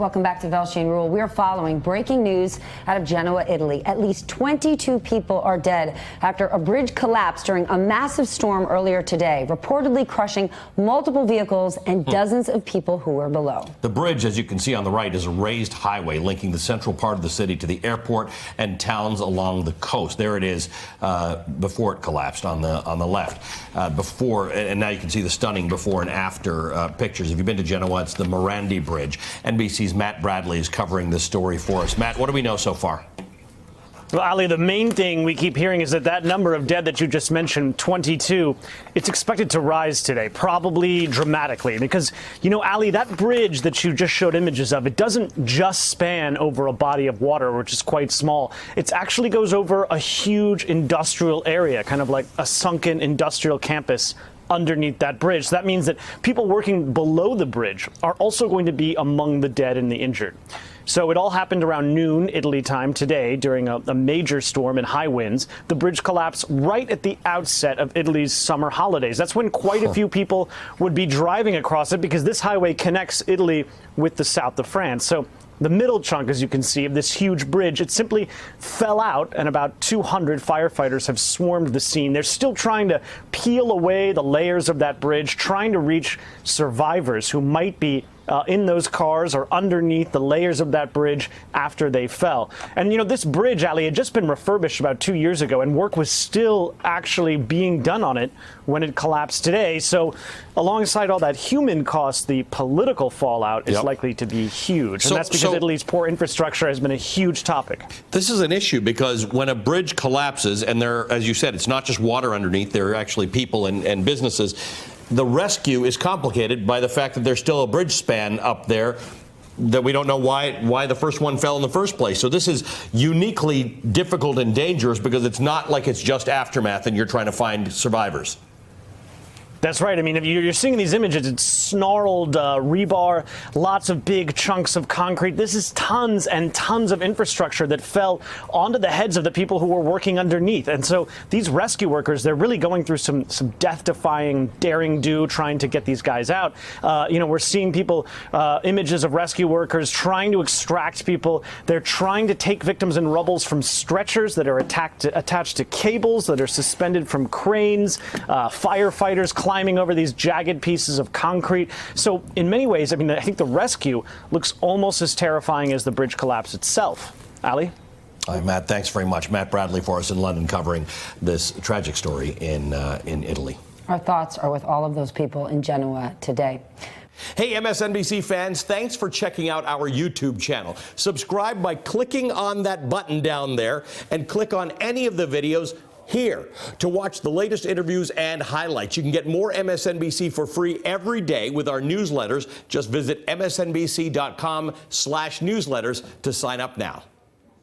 Welcome back to Velshi and Rule. We're following breaking news out of Genoa, Italy. At least 22 people are dead after a bridge collapsed during a massive storm earlier today, reportedly crushing multiple vehicles and dozens of people who were below. The bridge, as you can see on the right, is a raised highway linking the central part of the city to the airport and towns along the coast. There it is before it collapsed on the left. And now you can see the stunning before and after pictures. If you've been to Genoa, it's the Morandi Bridge. NBC's Matt Bradley is covering this story for us. Matt, what do we know so far? Well, Ali, the main thing we keep hearing is that number of dead that you just mentioned, 22, it's expected to rise today, probably dramatically. Because, you know, Ali, that bridge that you just showed images of, it doesn't just span over a body of water, which is quite small. It actually goes over a huge industrial area, kind of like a sunken industrial campus underneath that bridge. So that means that people working below the bridge are also going to be among the dead and the injured. So it all happened around noon Italy time today during a major storm and high winds. The bridge collapsed right at the outset of Italy's summer holidays. That's when quite a few people would be driving across it because this highway connects Italy with the south of France. So the middle chunk, as you can see, of this huge bridge, it simply fell out, and about 200 firefighters have swarmed the scene. They're still trying to peel away the layers of that bridge, trying to reach survivors who might be in those cars or underneath the layers of that bridge after they fell. And, you know, this bridge, Ali, had just been refurbished about 2 years ago, and work was still actually being done on it when it collapsed today. So alongside all that human cost, the political fallout is likely to be huge. And that's because Italy's poor infrastructure has been a huge topic. This is an issue because when a bridge collapses, and there, as you said, it's not just water underneath, there are actually people and businesses. The rescue is complicated by the fact that there's still a bridge span up there that we don't know why the first one fell in the first place. So this is uniquely difficult and dangerous because it's not like it's just aftermath and you're trying to find survivors. That's right. I mean, if you're seeing these images, it's snarled rebar, lots of big chunks of concrete. This is tons and tons of infrastructure that fell onto the heads of the people who were working underneath. And so these rescue workers, they're really going through some death-defying, daring-do, trying to get these guys out. You know, we're seeing people, images of rescue workers trying to extract people. They're trying to take victims in rubbles from stretchers that are attached to cables that are suspended from cranes, firefighters climbing over these jagged pieces of concrete. So in many ways, I mean, I think the rescue looks almost as terrifying as the bridge collapse itself. Ali? All right, Matt, thanks very much. Matt Bradley for us in London covering this tragic story in Italy. Our thoughts are with all of those people in Genoa today. Hey, MSNBC fans, thanks for checking out our YouTube channel. Subscribe by clicking on that button down there and click on any of the videos here to watch the latest interviews and highlights. You can get more MSNBC for free every day with our newsletters. Just visit msnbc.com/newsletters to sign up now.